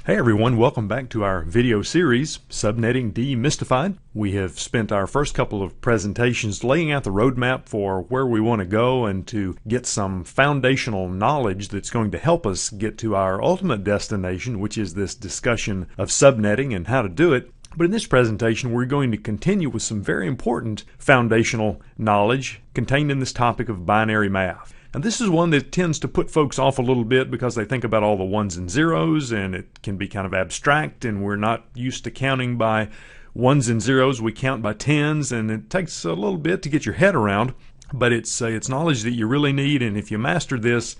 Hey everyone, welcome back to our video series, Subnetting Demystified. We have spent our first couple of presentations laying out the roadmap for where we want to go and to get some foundational knowledge that's going to help us get to our ultimate destination, which is this discussion of subnetting and how to do it. But in this presentation, we're going to continue with some very important foundational knowledge contained in this topic of binary math. And this is one that tends to put folks off a little bit because they think about all the ones and zeros, and it can be kind of abstract, and we're not used to counting by ones and zeros. We count by tens, and it takes a little bit to get your head around, but it's knowledge that you really need, and if you master this,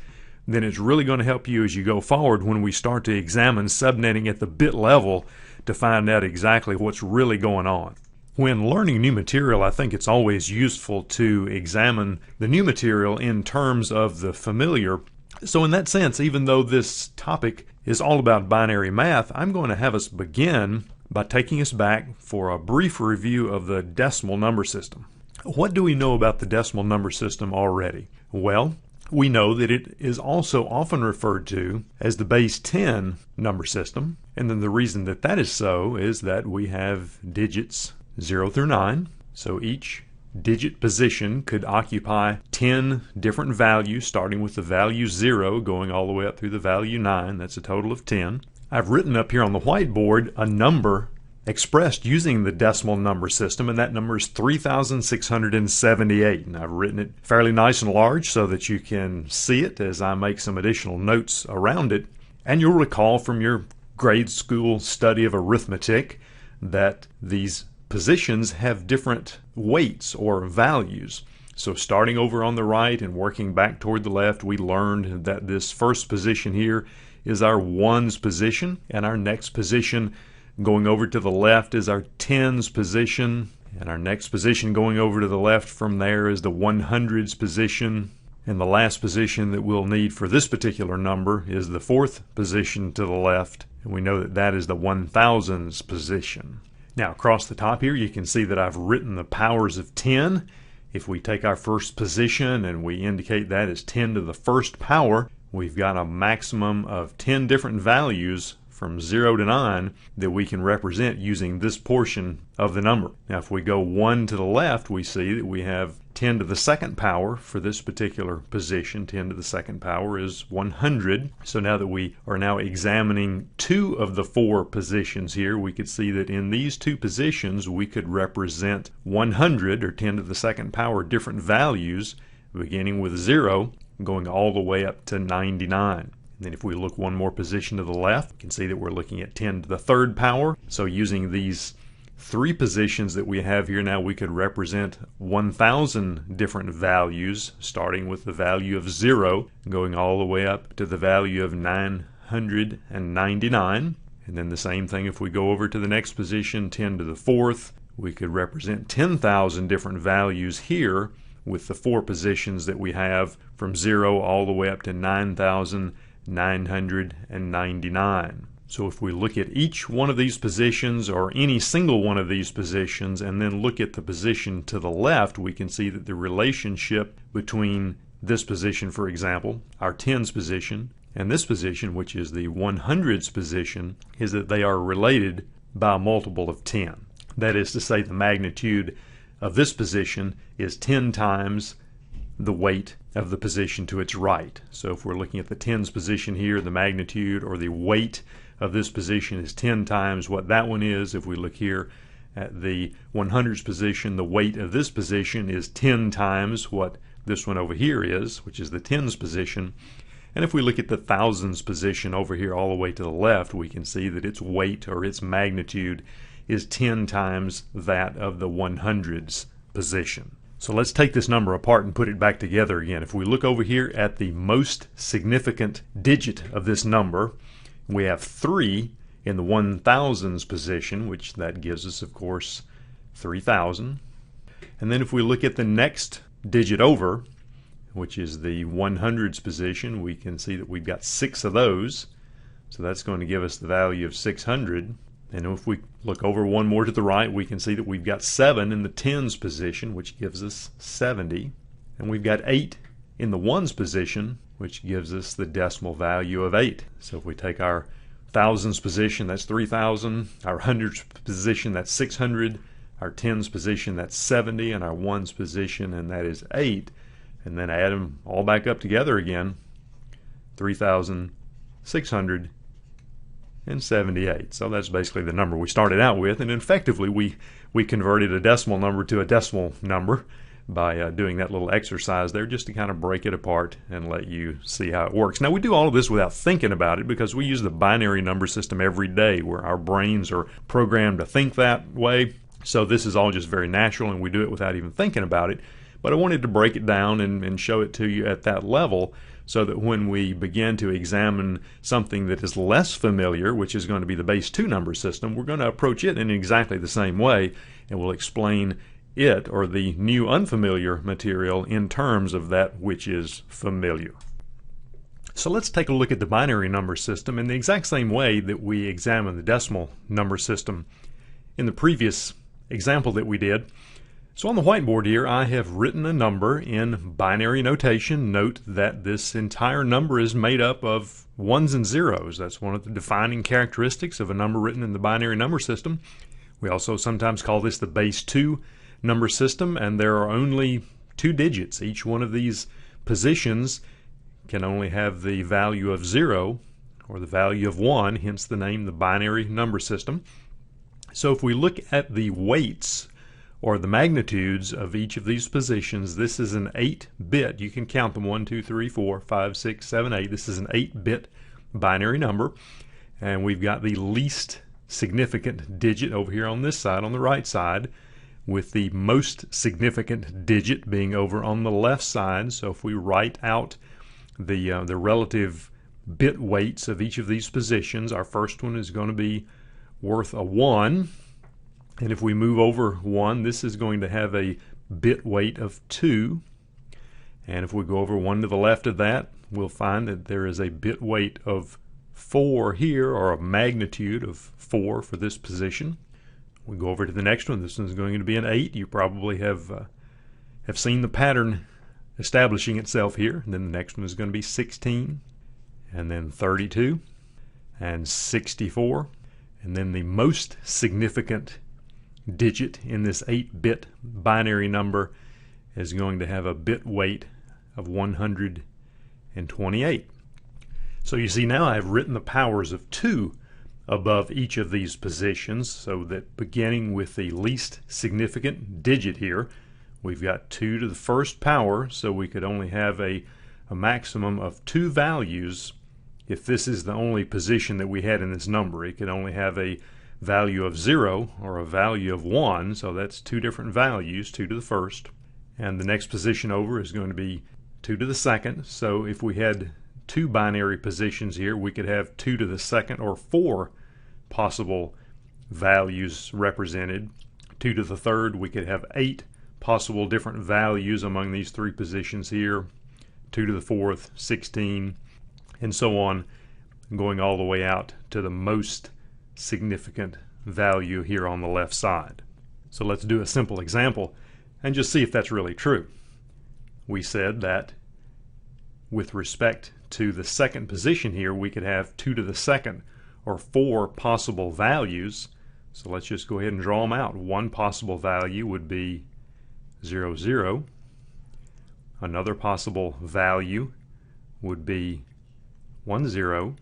then it's really going to help you as you go forward when we start to examine subnetting at the bit level to find out exactly what's really going on. When learning new material, I think it's always useful to examine the new material in terms of the familiar. So in that sense, even though this topic is all about binary math, I'm going to have us begin by taking us back for a brief review of the decimal number system. What do we know about the decimal number system already? Well, we know that it is also often referred to as the base 10 number system. And then the reason that that is so is that we have digits 0 through 9, so each digit position could occupy 10 different values, starting with the value 0 going all the way up through the value 9. That's a total of 10. I've written up here on the whiteboard a number expressed using the decimal number system, and that number is 3,678. And I've written it fairly nice and large so that you can see it as I make some additional notes around it. And you'll recall from your grade school study of arithmetic that these positions have different weights or values. So starting over on the right and working back toward the left, we learned that this first position here is our ones position, and our next position going over to the left is our tens position, and our next position going over to the left from there is the 100s position, and the last position that we'll need for this particular number is the fourth position to the left, and we know that that is the 1000s position. Now across the top here you can see that I've written the powers of 10. If we take our first position and we indicate that as 10 to the first power, we've got a maximum of 10 different values from 0 to 9 that we can represent using this portion of the number. Now if we go 1 to the left, we see that we have 10 to the second power for this particular position. 10 to the second power is 100. So now that we are now examining two of the four positions here, we could see that in these two positions we could represent 100 or 10 to the second power different values, beginning with 0 going all the way up to 99. And then if we look one more position to the left, you can see that we're looking at 10 to the third power. So using these three positions that we have here now, we could represent 1,000 different values, starting with the value of 0, going all the way up to the value of 999. And then the same thing if we go over to the next position, 10 to the fourth, we could represent 10,000 different values here with the four positions that we have from 0 all the way up to 9,999. So if we look at each one of these positions or any single one of these positions and then look at the position to the left, we can see that the relationship between this position, for example, our tens position, and this position, which is the 100s position, is that they are related by a multiple of 10. That is to say, the magnitude of this position is 10 times the weight of the position to its right. So if we're looking at the tens position here, the magnitude or the weight of this position is 10 times what that one is. If we look here at the 100s position, the weight of this position is 10 times what this one over here is, which is the tens position. And if we look at the thousands position over here all the way to the left, we can see that its weight or its magnitude is 10 times that of the 100s position. So let's take this number apart and put it back together again. If we look over here at the most significant digit of this number, we have 3 in the 1000s position, which that gives us, of course, 3,000. And then if we look at the next digit over, which is the 100s position, we can see that we've got 6 of those. So that's going to give us the value of 600. And if we look over one more to the right, we can see that we've got 7 in the tens position, which gives us 70. And we've got 8 in the ones position, which gives us the decimal value of 8. So if we take our thousands position, that's 3,000. Our hundreds position, that's 600. Our tens position, that's 70. And our ones position, and that is 8. And then add them all back up together again, 3,678. So that's basically the number we started out with. And effectively, we converted a decimal number to a decimal number by doing that little exercise there, just to kind of break it apart and let you see how it works. Now, we do all of this without thinking about it because we use the binary number system every day, where our brains are programmed to think that way. So this is all just very natural, and we do it without even thinking about it. But I wanted to break it down and show it to you at that level, so that when we begin to examine something that is less familiar, which is going to be the base 2 number system, we're going to approach it in exactly the same way, and we'll explain it, or the new unfamiliar material, in terms of that which is familiar. So let's take a look at the binary number system in the exact same way that we examined the decimal number system in the previous example that we did. So on the whiteboard here, I have written a number in binary notation. Note that this entire number is made up of ones and zeros. That's one of the defining characteristics of a number written in the binary number system. We also sometimes call this the base 2 number system, and there are only 2 digits. Each one of these positions can only have the value of 0 or the value of 1, hence the name, the binary number system. So if we look at the weights, or the magnitudes of each of these positions, this is an 8-bit. You can count them: 1, 2, 3, 4, 5, 6, 7, 8. This is an 8-bit binary number, and we've got the least significant digit over here on this side, on the right side, with the most significant digit being over on the left side. So if we write out the relative bit weights of each of these positions, our first one is going to be worth a 1. And if we move over 1, this is going to have a bit weight of 2. And if we go over 1 to the left of that, we'll find that there is a bit weight of 4 here, or a magnitude of 4 for this position. We go over to the next one. This one's going to be an 8. You probably have seen the pattern establishing itself here. And then the next one is going to be 16, and then 32, and 64. And then the most significant digit in this 8-bit binary number is going to have a bit weight of 128. So you see, now I've written the powers of 2 above each of these positions, so that beginning with the least significant digit here, we've got 2 to the first power, so we could only have a maximum of 2 values. If this is the only position that we had in this number, it could only have a value of 0 or a value of 1, so that's 2 different values, 2 to the first. And the next position over is going to be 2 to the second. So if we had 2 binary positions here, we could have 2 to the second, or 4 possible values represented. 2 to the third, we could have 8 possible different values among these 3 positions here. 2 to the fourth, 16, and so on, going all the way out to the most significant value here on the left side. So let's do a simple example and just see if that's really true. We said that with respect to the second position here, we could have 2 to the second, or 4 possible values. So let's just go ahead and draw them out. One possible value would be 0, 0. Another possible value would be 1, 0.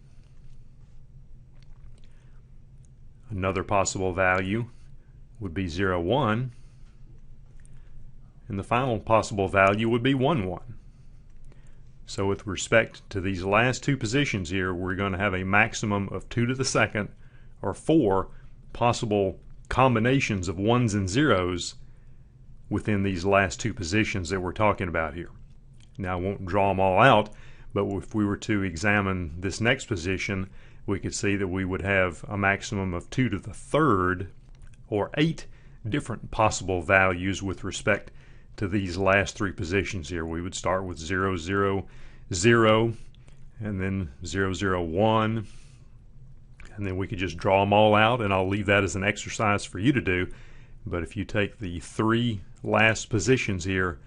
Another possible value would be 0, 1. And the final possible value would be 1, 1. So with respect to these last 2 positions here, we're going to have a maximum of 2 to the second, or 4 possible combinations of 1s and 0s within these last 2 positions that we're talking about here. Now, I won't draw them all out, but if we were to examine this next position, we could see that we would have a maximum of 2 to the third, or 8 different possible values with respect to these last 3 positions here. We would start with 0, 0, 0, and then 0, 0, 1, and then we could just draw them all out, and I'll leave that as an exercise for you to do. But if you take the 3 last positions here,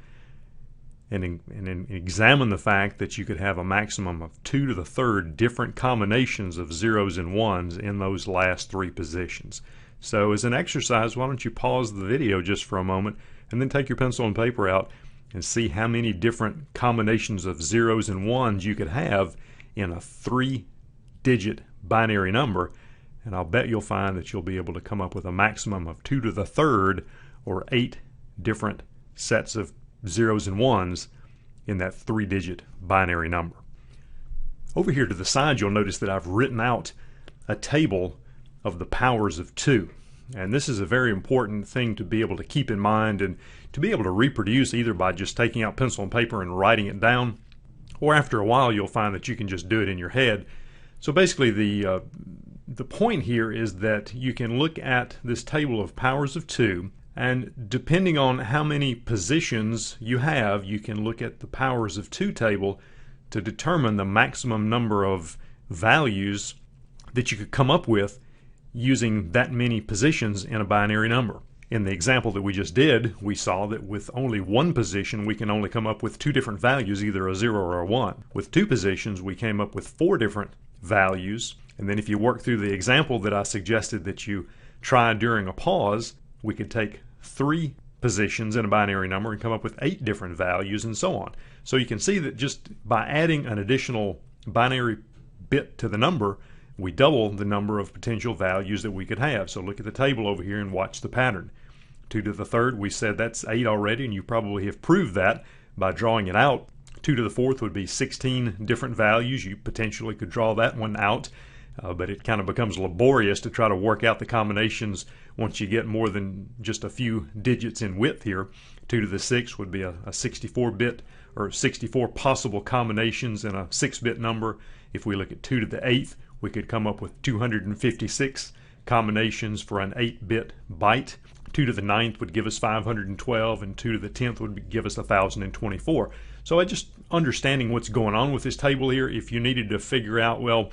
and examine the fact that you could have a maximum of 2 to the third different combinations of zeros and ones in those last three positions. So as an exercise, why don't you pause the video just for a moment and then take your pencil and paper out and see how many different combinations of zeros and ones you could have in a 3-digit binary number, and I'll bet you'll find that you'll be able to come up with a maximum of 2 to the third, or 8 different sets of zeros and ones in that 3-digit binary number. Over here to the side, you'll notice that I've written out a table of the powers of 2. And this is a very important thing to be able to keep in mind and to be able to reproduce, either by just taking out pencil and paper and writing it down, or after a while you'll find that you can just do it in your head. So basically the point here is that you can look at this table of powers of 2, and depending on how many positions you have, you can look at the powers of 2 table to determine the maximum number of values that you could come up with using that many positions in a binary number. In the example that we just did, we saw that with only one position we can only come up with 2 different values, either a 0 or a 1. With 2 positions we came up with 4 different values, and then if you work through the example that I suggested that you try during a pause, we could take 3 positions in a binary number and come up with 8 different values, and so on. So you can see that just by adding an additional binary bit to the number, we double the number of potential values that we could have. So look at the table over here and watch the pattern. 2 to the third, we said that's 8 already, and you probably have proved that by drawing it out. 2 to the fourth would be 16 different values. You potentially could draw that one out, but it kind of becomes laborious to try to work out the combinations once you get more than just a few digits in width here. 2 to the sixth would be a 64-bit or 64 possible combinations in a 6-bit number. If we look at 2 to the eighth, we could come up with 256 combinations for an 8-bit byte. 2 to the ninth would give us 512, and 2 to the 10th would give us 1024. So just understanding what's going on with this table here, if you needed to figure out, well,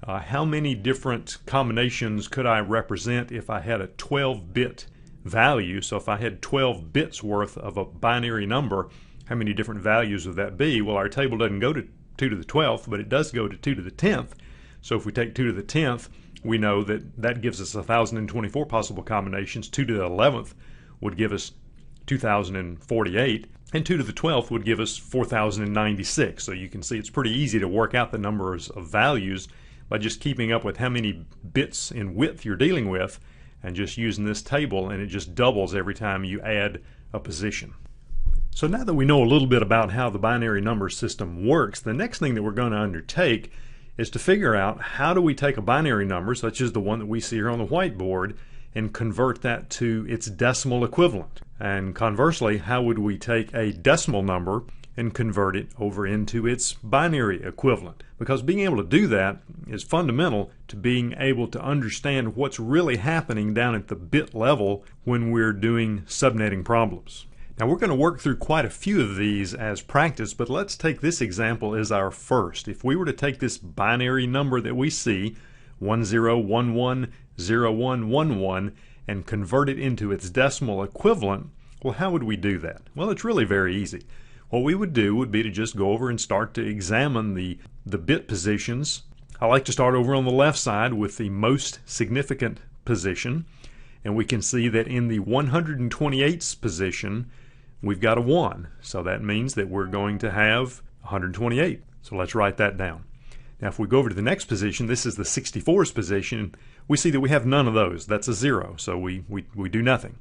how many different combinations could I represent if I had a 12-bit value? So if I had 12 bits worth of a binary number, how many different values would that be? Well, our table doesn't go to 2 to the 12th, but it does go to 2 to the 10th. So if we take 2 to the 10th, we know that that gives us 1024 possible combinations. 2 to the 11th would give us 2048, and 2 to the 12th would give us 4096. So you can see it's pretty easy to work out the numbers of values by just keeping up with how many bits in width you're dealing with and just using this table, and it just doubles every time you add a position. So now that we know a little bit about how the binary number system works, the next thing that we're going to undertake is to figure out how do we take a binary number, such as the one that we see here on the whiteboard, and convert that to its decimal equivalent. And conversely, how would we take a decimal number and convert it over into its binary equivalent? Because being able to do that is fundamental to being able to understand what's really happening down at the bit level when we're doing subnetting problems. Now we're going to work through quite a few of these as practice, but let's take this example as our first. If we were to take this binary number that we see, 10110111, and convert it into its decimal equivalent, well, how would we do that? Well, it's really very easy. What we would do would be to just go over and start to examine the bit positions. I like to start over on the left side with the most significant position, and we can see that in the 128th position we've got a 1. So that means that we're going to have 128. So let's write that down. Now if we go over to the next position, this is the 64th position, we see that we have none of those. That's a 0, so we do nothing.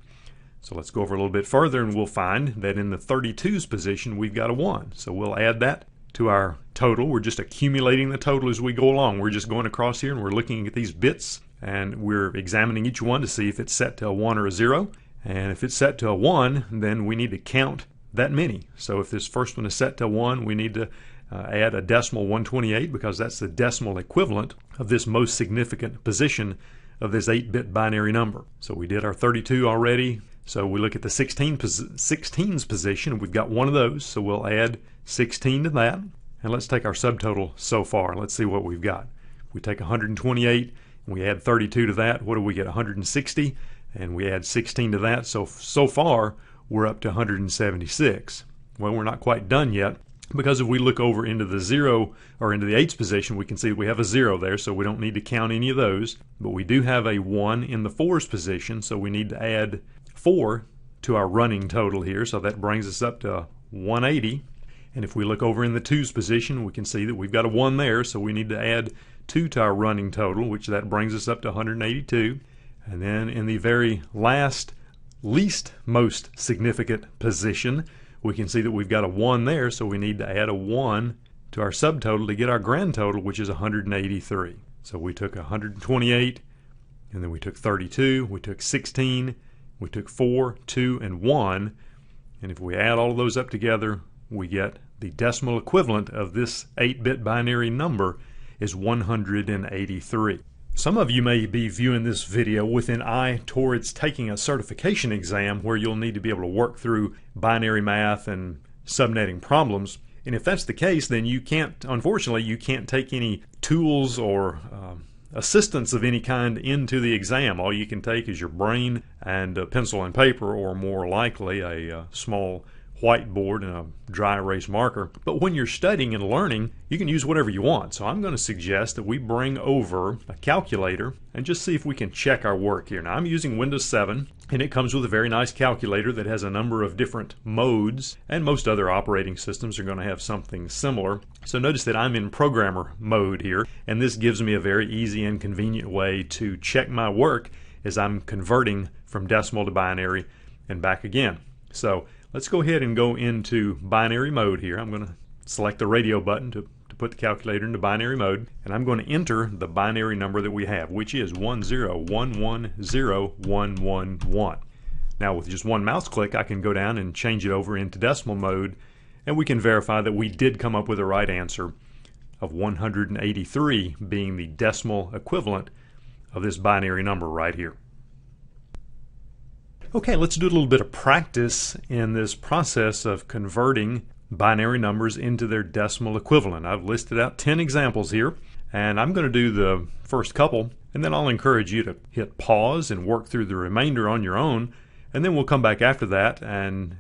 So let's go over a little bit further and we'll find that in the 32's position we've got a 1. So we'll add that to our total. We're just accumulating the total as we go along. We're just going across here and we're looking at these bits and we're examining each one to see if it's set to a 1 or a 0. And if it's set to a 1, then we need to count that many. So if this first one is set to 1, we need to add a decimal 128, because that's the decimal equivalent of this most significant position of this 8-bit binary number. So we did our 32 already. So we look at the 16's position, and we've got one of those, so we'll add 16 to that. And let's take our subtotal so far. Let's see what we've got. We take 128 and we add 32 to that. What do we get? 160, and we add 16 to that. So far we're up to 176. Well, we're not quite done yet, because if we look over into the 0 or into the 8's position, we can see we have a 0 there, so we don't need to count any of those. But we do have a 1 in the 4's position, so we need to add 4 to our running total here, so that brings us up to 180. And if we look over in the 2's position, we can see that we've got a 1 there, so we need to add 2 to our running total, which that brings us up to 182. And then in the very last, least most significant position, we can see that we've got a 1 there, so we need to add a 1 to our subtotal to get our grand total, which is 183. So we took 128, and then we took 32, we took 16, we took 4, 2, and 1, and if we add all of those up together, we get the decimal equivalent of this 8-bit binary number is 183. Some of you may be viewing this video with an eye towards taking a certification exam where you'll need to be able to work through binary math and subnetting problems. And if that's the case, then you can't, unfortunately, you can't take any tools or assistance of any kind into the exam. All you can take is your brain and a pencil and paper, or more likely a small whiteboard and a dry erase marker. But when you're studying and learning, you can use whatever you want. So I'm going to suggest that we bring over a calculator and just see if we can check our work here. Now I'm using Windows 7, and it comes with a very nice calculator that has a number of different modes, and most other operating systems are going to have something similar. So notice that I'm in programmer mode here, and this gives me a very easy and convenient way to check my work as I'm converting from decimal to binary and back again. So let's go ahead and go into binary mode here. I'm going to select the radio button to put the calculator into binary mode, and I'm going to enter the binary number that we have, which is 1011011. Now with just one mouse click, I can go down and change it over into decimal mode, and we can verify that we did come up with the right answer of 183 being the decimal equivalent of this binary number right here. Okay, let's do a little bit of practice in this process of converting binary numbers into their decimal equivalent. I've listed out 10 examples here, and I'm going to do the first couple, and then I'll encourage you to hit pause and work through the remainder on your own, and then we'll come back after that and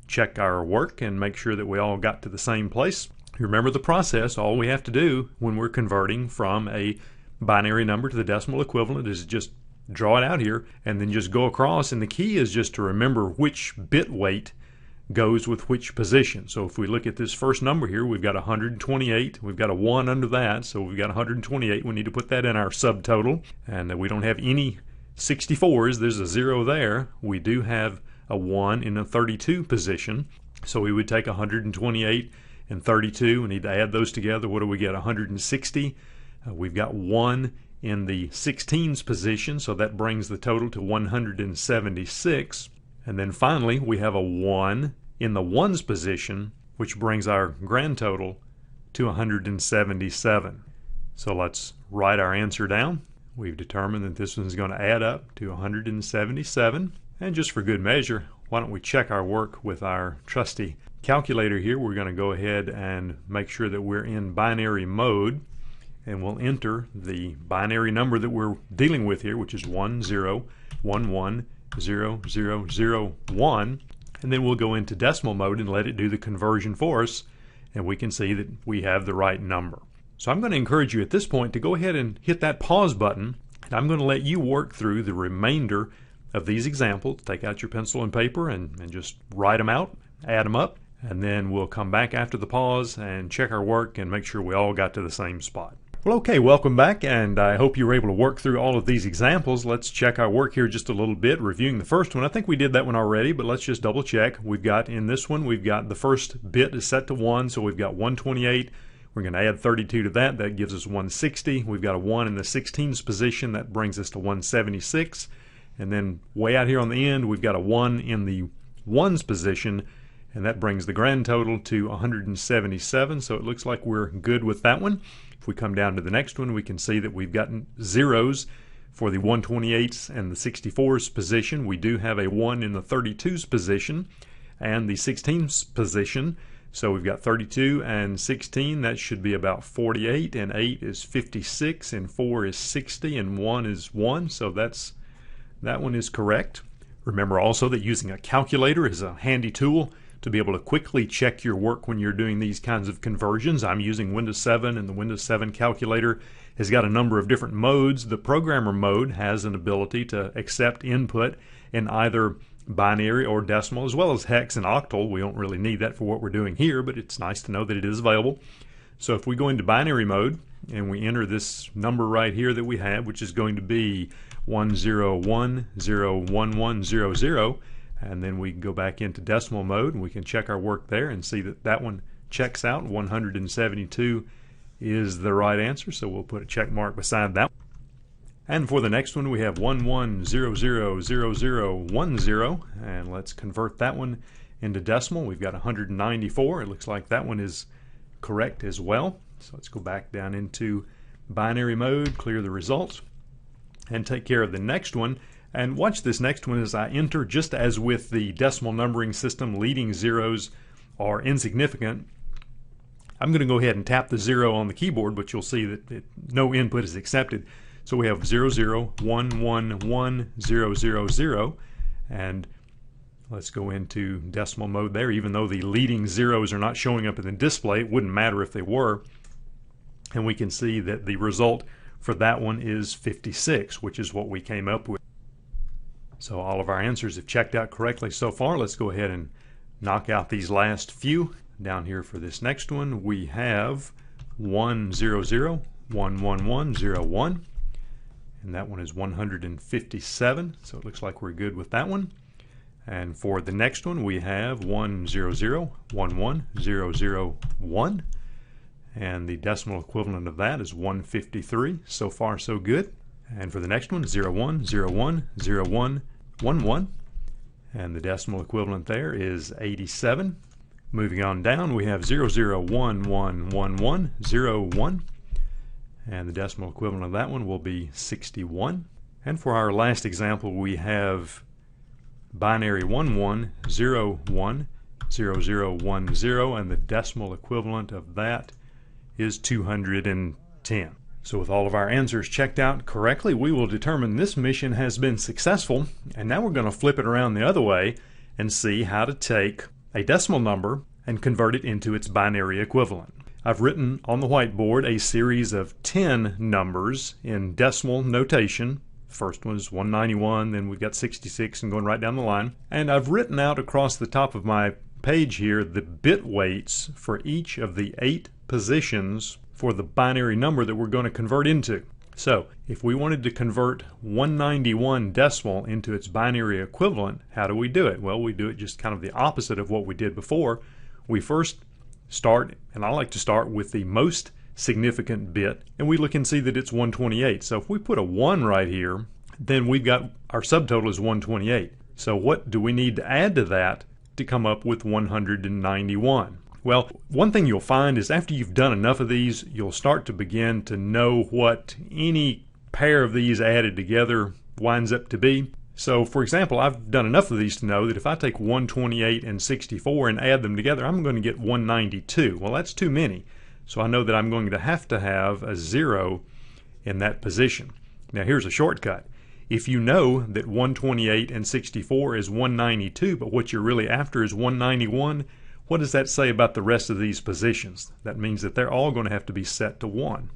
check our work and make sure that we all got to the same place. Remember the process. All we have to do when we're converting from a binary number to the decimal equivalent is just draw it out here and then just go across, and the key is just to remember which bit weight goes with which position. So if we look at this first number here, we've got 128, we've got a 1 under that, so we've got 128. We need to put that in our subtotal, and we don't have any 64s. There's a 0 there. We do have a 1 in the 32 position, so we would take 128 and 32. We need to add those together. What do we get? 160. We've got 1 in the 16's position, so that brings the total to 176. And then finally we have a 1 in the 1's position, which brings our grand total to 177. So let's write our answer down. We've determined that this one's going to add up to 177. And just for good measure, why don't we check our work with our trusty calculator here. We're going to go ahead and make sure that we're in binary mode, and we'll enter the binary number that we're dealing with here, which is 10110001, and then we'll go into decimal mode and let it do the conversion for us, and we can see that we have the right number. So I'm going to encourage you at this point to go ahead and hit that pause button, and I'm going to let you work through the remainder of these examples. Take out your pencil and paper and just write them out, add them up, and then we'll come back after the pause and check our work and make sure we all got to the same spot. Well, okay, welcome back, and I hope you were able to work through all of these examples. Let's check our work here just a little bit, reviewing the first one. I think we did that one already, but let's just double check. We've got in this one, we've got the first bit is set to 1, so we've got 128. We're going to add 32 to that. That gives us 160. We've got a 1 in the 16's position. That brings us to 176. And then way out here on the end, we've got a 1 in the 1's position, and that brings the grand total to 177. So it looks like we're good with that one. If we come down to the next one, we can see that we've gotten zeros for the 128's and the 64's position. We do have a 1 in the 32's position and the 16's position. So we've got 32 and 16. That should be about 48, and 8 is 56, and 4 is 60, and 1 is 1. So that one is correct. Remember also that using a calculator is a handy tool to be able to quickly check your work when you're doing these kinds of conversions. I'm using Windows 7, and the Windows 7 calculator has got a number of different modes. The programmer mode has an ability to accept input in either binary or decimal, as well as hex and octal. We don't really need that for what we're doing here, but it's nice to know that it is available. So if we go into binary mode and we enter this number right here that we have, which is going to be 101011100, and then we can go back into decimal mode and we can check our work there and see that that one checks out. 172 is the right answer, so we'll put a check mark beside that. And for the next one, we have 11000010, and let's convert that one into decimal. We've got 194. It looks like that one is correct as well. So let's go back down into binary mode, clear the results, and take care of the next one. And watch this next one as I enter. Just as with the decimal numbering system, leading zeros are insignificant. I'm going to go ahead and tap the 0 on the keyboard, but you'll see that no input is accepted. So we have 00111000, and let's go into decimal mode there. Even though the leading zeros are not showing up in the display, it wouldn't matter if they were. And we can see that the result for that one is 56, which is what we came up with. So all of our answers have checked out correctly so far. Let's go ahead and knock out these last few. Down here for this next one, we have 100111101. And that one is 157, so it looks like we're good with that one. And for the next one, we have 100110001, and the decimal equivalent of that is 153. So far, so good. And for the next one, 01010111, and the decimal equivalent there is 87. Moving on down, we have 00111101. And the decimal equivalent of that one will be 61. And for our last example, we have binary 11010010, and the decimal equivalent of that is 210. So with all of our answers checked out correctly, we will determine this mission has been successful. And now we're going to flip it around the other way and see how to take a decimal number and convert it into its binary equivalent. I've written on the whiteboard a series of 10 numbers in decimal notation. First one is 191, then we've got 66, and going right down the line. And I've written out across the top of my page here the bit weights for each of the 8 positions for the binary number that we're going to convert into. So if we wanted to convert 191 decimal into its binary equivalent, how do we do it? Well, we do it just kind of the opposite of what we did before. We first start, and I like to start with the most significant bit, and we look and see that it's 128. So if we put a 1 right here, then we've got our subtotal is 128. So what do we need to add to that to come up with 191? Well, one thing you'll find is after you've done enough of these, you'll start to begin to know what any pair of these added together winds up to be. So, for example, I've done enough of these to know that if I take 128 and 64 and add them together, I'm going to get 192. Well, that's too many. So I know that I'm going to have a 0 in that position. Now, here's a shortcut. If you know that 128 and 64 is 192, but what you're really after is 191, what does that say about the rest of these positions? That means that they're all going to have to be set to 1.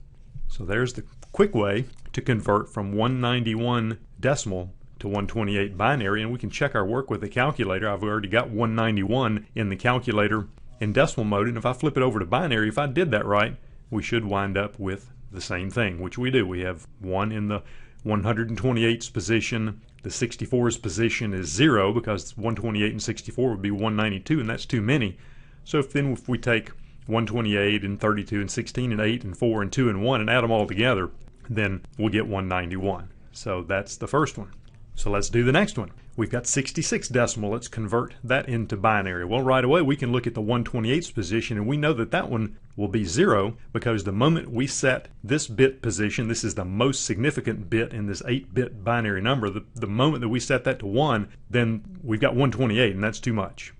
So there's the quick way to convert from 191 decimal to 128 binary, and we can check our work with the calculator. I've already got 191 in the calculator in decimal mode, and if I flip it over to binary, if I did that right, we should wind up with the same thing, which we do. We have 1 in the 128's position. The 64's position is 0 because 128 and 64 would be 192, and that's too many. So if we take 128 and 32 and 16 and 8 and 4 and 2 and 1 and add them all together, then we'll get 191. So that's the first one. So let's do the next one. We've got 66 decimal. Let's convert that into binary. Well, right away we can look at the 128's position, and we know that that one will be 0 because the moment we set this bit position, this is the most significant bit in this 8-bit binary number, the moment that we set that to 1, then we've got 128, and that's too much.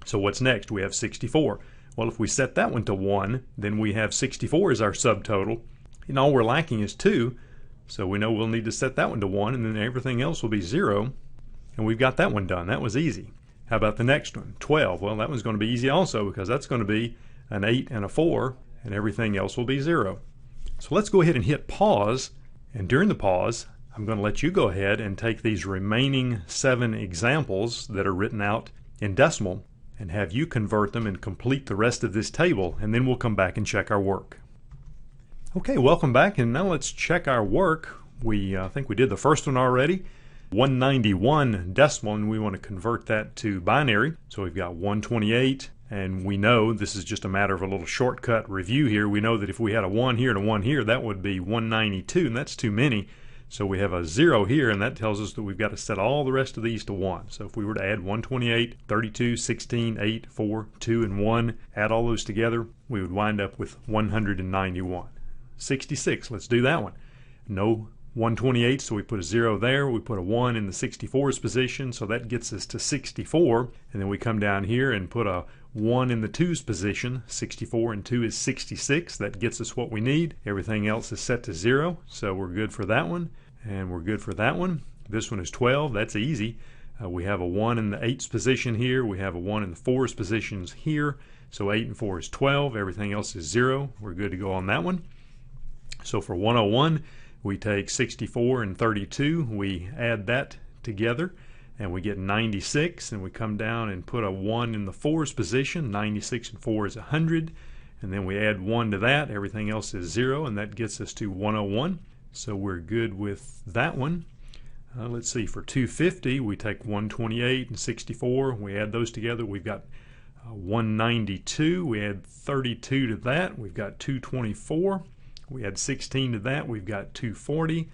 So what's next? We have 64. Well, if we set that one to 1, then we have 64 as our subtotal, and all we're lacking is 2. So we know we'll need to set that one to 1, and then everything else will be 0. And we've got that one done. That was easy. How about the next one? 12. Well, that one's going to be easy also, because that's going to be an 8 and a 4, and everything else will be 0. So let's go ahead and hit pause, and during the pause I'm going to let you go ahead and take these remaining 7 examples that are written out in decimal and have you convert them and complete the rest of this table, and then we'll come back and check our work. Okay, welcome back, and now let's check our work. I think we did the first one already. 191 decimal, and we want to convert that to binary. So we've got 128, and we know this is just a matter of a little shortcut review here. We know that if we had a 1 here and a 1 here, that would be 192, and that's too many. So we have a 0 here, and that tells us that we've got to set all the rest of these to 1. So if we were to add 128, 32, 16, 8, 4, 2, and 1, add all those together, we would wind up with 191. 66, let's do that one. No 128, so we put a 0 there. We put a 1 in the 64's position, so that gets us to 64. And then we come down here and put a 1 in the 2's position. 64 and 2 is 66. That gets us what we need. Everything else is set to 0, so we're good for that one. And we're good for that one. This one is 12. That's easy. We have a 1 in the 8's position here. We have a 1 in the 4's positions here. So 8 and 4 is 12. Everything else is 0. We're good to go on that one. So for 101, we take 64 and 32, we add that together, and we get 96, and we come down and put a 1 in the 4's position. 96 and 4 is 100, and then we add 1 to that. Everything else is 0, and that gets us to 101. So we're good with that one. Let's see, for 250, we take 128 and 64, we add those together. We've got 192, we add 32 to that, we've got 224. We add 16 to that, we've got 240.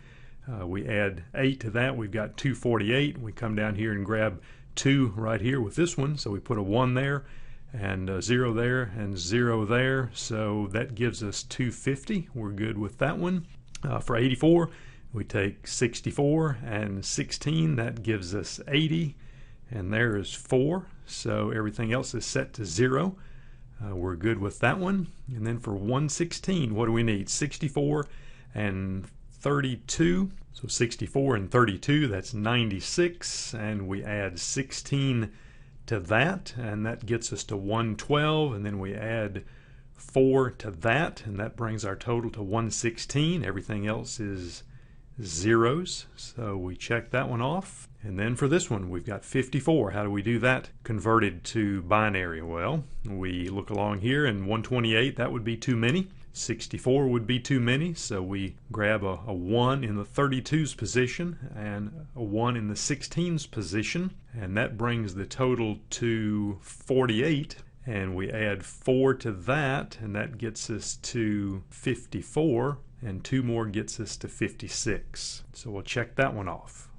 We add 8 to that, we've got 248. We come down here and grab 2 right here with this one, so we put a 1 there and a 0 there and 0 there, so that gives us 250. We're good with that one. For 84, we take 64 and 16, that gives us 80, and there is 4, so everything else is set to 0. We're good with that one. And then for 116, what do we need? 64 and 32. So 64 and 32, that's 96. And we add 16 to that, and that gets us to 112. And then we add 4 to that, and that brings our total to 116. Everything else is zeros, so we check that one off. And then for this one, we've got 54. How do we do that converted to binary? Well, we look along here, and 128, that would be too many. 64 would be too many, so we grab a 1 in the 32's position and a 1 in the 16's position, and that brings the total to 48. And we add 4 to that, and that gets us to 54, and 2 more gets us to 56. So we'll check that one off.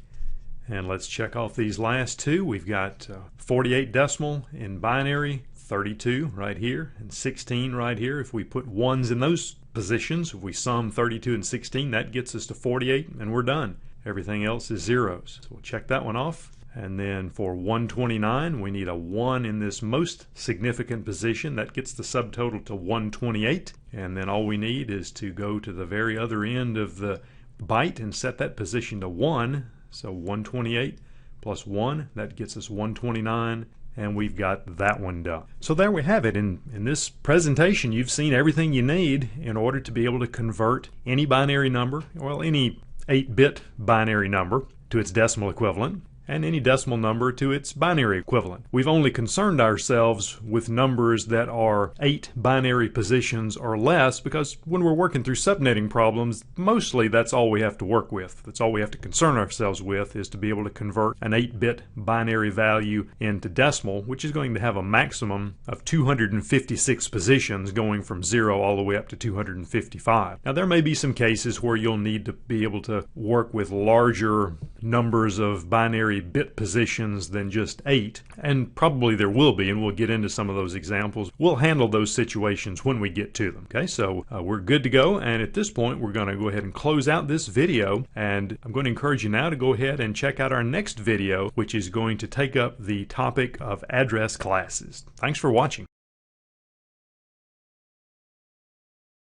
And let's check off these last 2. We've got 48 decimal in binary, 32 right here, and 16 right here. If we put 1s in those positions, if we sum 32 and 16, that gets us to 48, and we're done. Everything else is zeros. So we'll check that one off. And then for 129, we need a 1 in this most significant position. That gets the subtotal to 128. And then all we need is to go to the very other end of the byte and set that position to 1. So 128 plus 1, that gets us 129, and we've got that one done. So there we have it. In this presentation, you've seen everything you need in order to be able to convert any binary number, well, any 8-bit binary number to its decimal equivalent, and any decimal number to its binary equivalent. We've only concerned ourselves with numbers that are 8 binary positions or less, because when we're working through subnetting problems, mostly that's all we have to work with. That's all we have to concern ourselves with, is to be able to convert an 8-bit binary value into decimal, which is going to have a maximum of 256 positions, going from 0 all the way up to 255. Now there may be some cases where you'll need to be able to work with larger numbers of binary bit positions than just 8, and probably there will be, and we'll get into some of those examples. We'll handle those situations when we get to them. Okay, so we're good to go, and at this point we're going to go ahead and close out this video, and I'm going to encourage you now to go ahead and check out our next video, which is going to take up the topic of address classes. Thanks for watching.